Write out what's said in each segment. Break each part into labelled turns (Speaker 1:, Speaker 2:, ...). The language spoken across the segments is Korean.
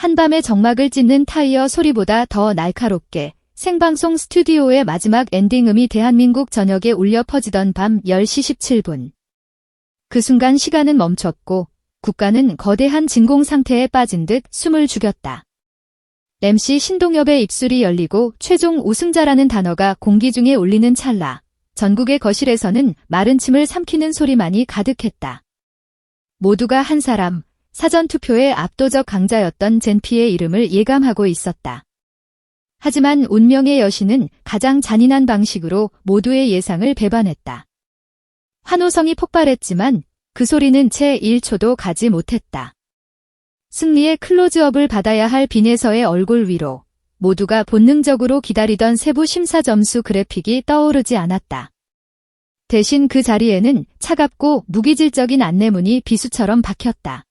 Speaker 1: 한밤의 정막을 찢는 타이어 소리보다 더 날카롭게 생방송 스튜디오의 마지막 엔딩음이 대한민국 전역에 울려 퍼지던 밤 10시 17분. 그 순간 시간은 멈췄고 국가는 거대한 진공 상태에 빠진 듯 숨을 죽였다. MC 신동엽의 입술이 열리고 최종 우승자라는 단어가 공기 중에 울리는 찰나 전국의 거실에서는 마른 침을 삼키는 소리만이 가득했다. 모두가 한 사람, 사전투표의 압도적 강자였던 젠피의 이름을 예감하고 있었다. 하지만 운명의 여신은 가장 잔인한 방식으로 모두의 예상을 배반했다. 환호성이 폭발했지만 그 소리는 채 1초도 가지 못했다. 승리의 클로즈업을 받아야 할 빈에서의 얼굴 위로 모두가 본능적으로 기다리던 세부 심사 점수 그래픽이 떠오르지 않았다. 대신 그 자리에는 차갑고 무기질적인 안내문이 비수처럼 박혔다.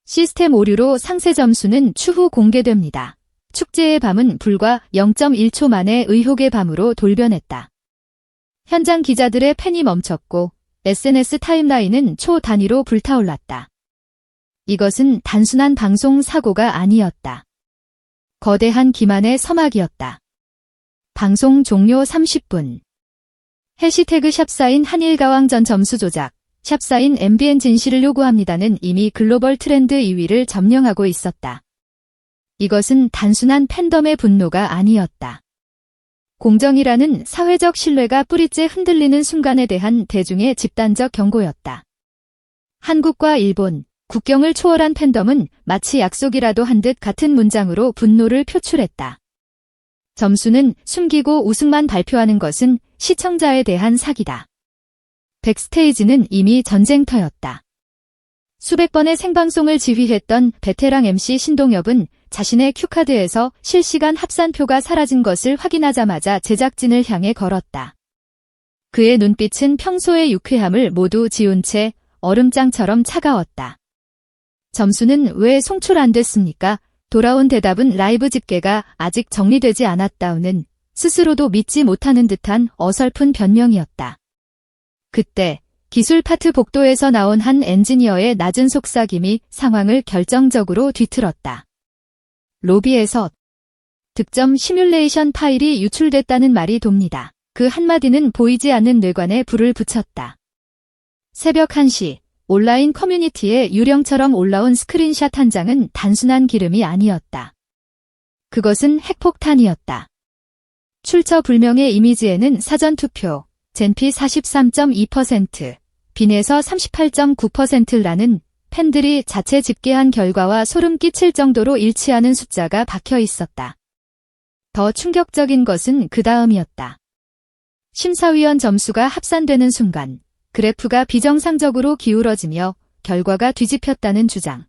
Speaker 1: 시스템 오류로 상세 점수는 추후 공개됩니다. 축제의 밤은 불과 0.1초 만에 의혹의 밤으로 돌변했다. 현장 기자들의 팬이 멈췄고 SNS 타임라인은 초 단위로 불타올랐다. 이것은 단순한 방송 사고가 아니었다. 거대한 기만의 서막이었다. 방송 종료 30분. 해시태그 샵사인 한일가왕전 점수 조작, 샵사인 MBN 진실을 요구합니다는 이미 글로벌 트렌드 2위를 점령하고 있었다. 이것은 단순한 팬덤의 분노가 아니었다. 공정이라는 사회적 신뢰가 뿌리째 흔들리는 순간에 대한 대중의 집단적 경고였다. 한국과 일본, 국경을 초월한 팬덤은 마치 약속이라도 한 듯 같은 문장으로 분노를 표출했다. 점수는 숨기고 우승만 발표하는 것은 시청자에 대한 사기다. 백스테이지는 이미 전쟁터였다. 수백 번의 생방송을 지휘했던 베테랑 MC 신동엽은 자신의 큐카드에서 실시간 합산표가 사라진 것을 확인하자마자 제작진을 향해 걸었다. 그의 눈빛은 평소의 유쾌함을 모두 지운 채 얼음장처럼 차가웠다. 점수는 왜 송출 안 됐습니까? 돌아온 대답은 라이브 집계가 아직 정리되지 않았다우는 스스로도 믿지 못하는 듯한 어설픈 변명이었다. 그때 기술 파트 복도에서 나온 한 엔지니어의 낮은 속삭임이 상황을 결정적으로 뒤틀었다. 로비에서 득점 시뮬레이션 파일이 유출됐다는 말이 돕니다. 그 한마디는 보이지 않는 뇌관에 불을 붙였다. 새벽 1시 온라인 커뮤니티에 유령처럼 올라온 스크린샷 한 장은 단순한 기름이 아니었다. 그것은 핵폭탄이었다. 출처불명의 이미지에는 사전투표, 젠피 43.2%, 빈에서 38.9%라는 팬들이 자체 집계한 결과와 소름 끼칠 정도로 일치하는 숫자가 박혀 있었다. 더 충격적인 것은 그 다음이었다. 심사위원 점수가 합산되는 순간 그래프가 비정상적으로 기울어지며 결과가 뒤집혔다는 주장.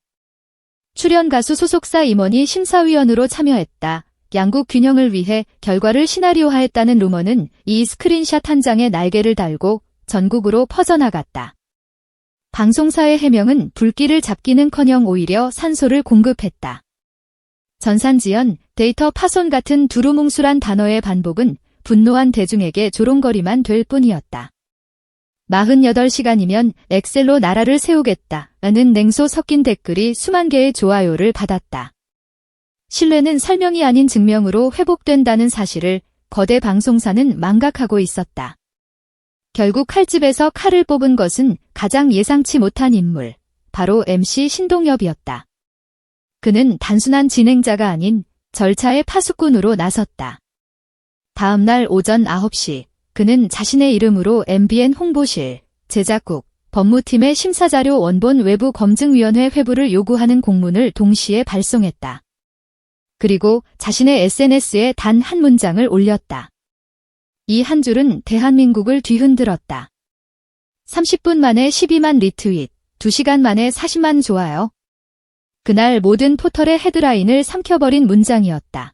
Speaker 1: 출연 가수 소속사 임원이 심사위원으로 참여했다. 양국 균형을 위해 결과를 시나리오화했다는 루머는 이 스크린샷 한 장에 날개를 달고 전국으로 퍼져나갔다. 방송사의 해명은 불길을 잡기는커녕 오히려 산소를 공급했다. 전산지연, 데이터 파손 같은 두루뭉술한 단어의 반복은 분노한 대중에게 조롱거리만 될 뿐이었다. 48시간이면 엑셀로 나라를 세우겠다라는 냉소 섞인 댓글이 수만 개의 좋아요를 받았다. 신뢰는 설명이 아닌 증명으로 회복된다는 사실을 거대 방송사는 망각하고 있었다. 결국 칼집에서 칼을 뽑은 것은 가장 예상치 못한 인물, 바로 MC 신동엽이었다. 그는 단순한 진행자가 아닌 절차의 파수꾼으로 나섰다. 다음 날 오전 9시, 그는 자신의 이름으로 MBN 홍보실, 제작국, 법무팀의 심사자료 원본 외부 검증위원회 회부를 요구하는 공문을 동시에 발송했다. 그리고 자신의 SNS에 단 한 문장을 올렸다. 이 한 줄은 대한민국을 뒤흔들었다. 30분 만에 12만 리트윗, 2시간 만에 40만 좋아요. 그날 모든 포털의 헤드라인을 삼켜버린 문장이었다.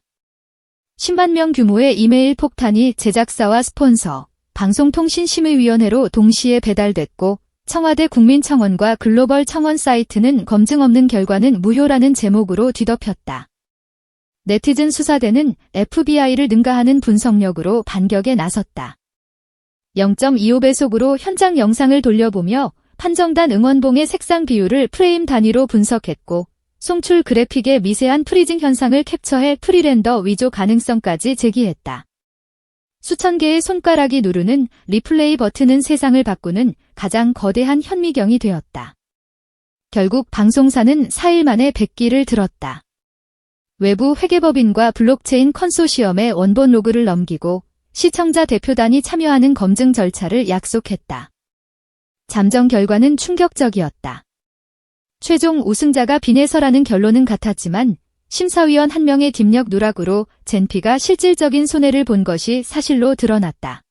Speaker 1: 10만 명 규모의 이메일 폭탄이 제작사와 스폰서, 방송통신심의위원회로 동시에 배달됐고 청와대 국민청원과 글로벌 청원 사이트는 검증 없는 결과는 무효라는 제목으로 뒤덮였다. 네티즌 수사대는 FBI를 능가하는 분석력으로 반격에 나섰다. 0.25배속으로 현장 영상을 돌려보며 판정단 응원봉의 색상 비율을 프레임 단위로 분석했고 송출 그래픽의 미세한 프리징 현상을 캡처해 프리렌더 위조 가능성까지 제기했다. 수천 개의 손가락이 누르는 리플레이 버튼은 세상을 바꾸는 가장 거대한 현미경이 되었다. 결국 방송사는 4일 만에 100기를 들었다. 외부 회계법인과 블록체인 컨소시엄에 원본 로그를 넘기고 시청자 대표단이 참여하는 검증 절차를 약속했다. 잠정 결과는 충격적이었다. 최종 우승자가 빈에서라는 결론은 같았지만 심사위원 한 명의 딥력 누락으로 젠피가 실질적인 손해를 본 것이 사실로 드러났다.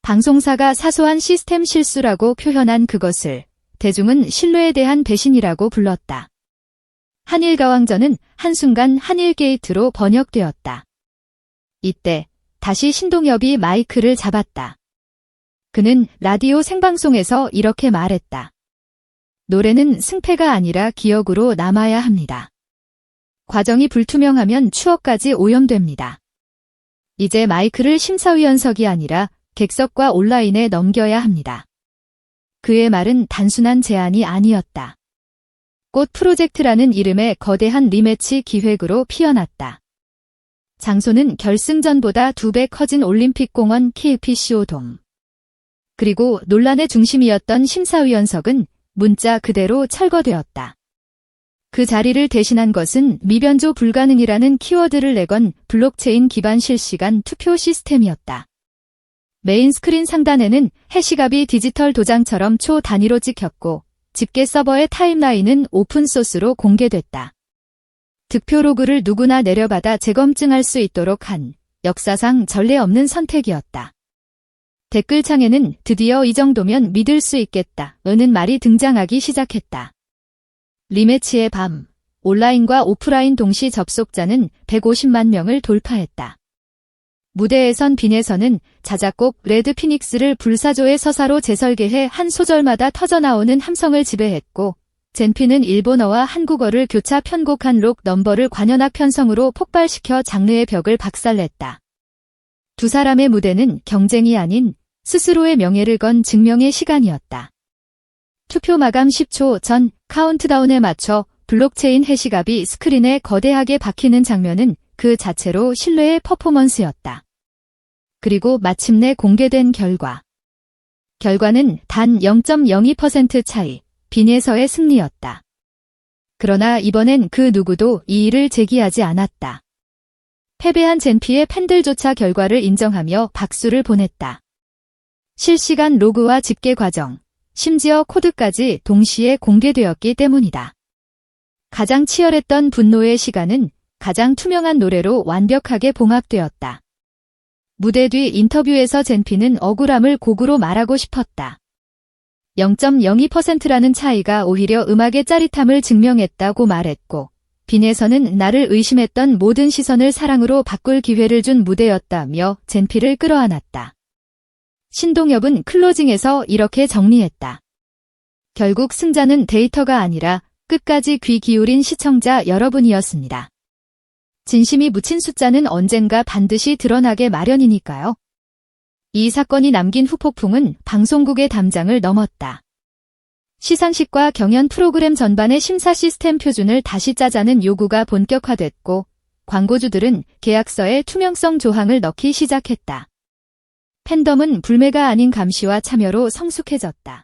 Speaker 1: 방송사가 사소한 시스템 실수라고 표현한 그것을 대중은 신뢰에 대한 배신이라고 불렀다. 한일가왕전은 한순간 한일게이트로 번역되었다. 이때 다시 신동엽이 마이크를 잡았다. 그는 라디오 생방송에서 이렇게 말했다. 노래는 승패가 아니라 기억으로 남아야 합니다. 과정이 불투명하면 추억까지 오염됩니다. 이제 마이크를 심사위원석이 아니라 객석과 온라인에 넘겨야 합니다. 그의 말은 단순한 제안이 아니었다. 꽃 프로젝트라는 이름의 거대한 리매치 기획으로 피어났다. 장소는 결승전보다 2배 커진 올림픽공원 KPCO돔. 그리고 논란의 중심이었던 심사위원석은 문자 그대로 철거되었다. 그 자리를 대신한 것은 미변조 불가능이라는 키워드를 내건 블록체인 기반 실시간 투표 시스템이었다. 메인 스크린 상단에는 해시갑이 디지털 도장처럼 초 단위로 찍혔고 집계 서버의 타임라인은 오픈소스로 공개됐다. 득표 로그를 누구나 내려받아 재검증할 수 있도록 한 역사상 전례 없는 선택이었다. 댓글창에는 드디어 이 정도면 믿을 수 있겠다 는 말이 등장하기 시작했다. 리매치의 밤, 온라인과 오프라인 동시 접속자는 150만 명을 돌파했다. 무대에선 빈에서는 자작곡 레드 피닉스를 불사조의 서사로 재설계해 한 소절마다 터져나오는 함성을 지배했고 젠피는 일본어와 한국어를 교차 편곡한 록 넘버를 관현악 편성으로 폭발시켜 장르의 벽을 박살냈다. 두 사람의 무대는 경쟁이 아닌 스스로의 명예를 건 증명의 시간이었다. 투표 마감 10초 전 카운트다운에 맞춰 블록체인 해시갑이 스크린에 거대하게 박히는 장면은 그 자체로 신뢰의 퍼포먼스였다. 그리고 마침내 공개된 결과는 단 0.02% 차이, 빈에서의 승리였다. 그러나 이번엔 그 누구도 이의를 제기하지 않았다. 패배한 젠피의 팬들조차 결과를 인정하며 박수를 보냈다. 실시간 로그와 집계 과정, 심지어 코드까지 동시에 공개되었기 때문이다. 가장 치열했던 분노의 시간은 가장 투명한 노래로 완벽하게 봉합되었다. 무대 뒤 인터뷰에서 젠피는 억울함을 곡으로 말하고 싶었다. 0.02%라는 차이가 오히려 음악의 짜릿함을 증명했다고 말했고 빈에서는 나를 의심했던 모든 시선을 사랑으로 바꿀 기회를 준 무대였다며 젠피를 끌어안았다. 신동엽은 클로징에서 이렇게 정리했다. 결국 승자는 데이터가 아니라 끝까지 귀 기울인 시청자 여러분이었습니다. 진심이 묻힌 숫자는 언젠가 반드시 드러나게 마련이니까요. 이 사건이 남긴 후폭풍은 방송국의 담장을 넘었다. 시상식과 경연 프로그램 전반의 심사 시스템 표준을 다시 짜자는 요구가 본격화됐고 광고주들은 계약서에 투명성 조항을 넣기 시작했다. 팬덤은 불매가 아닌 감시와 참여로 성숙해졌다.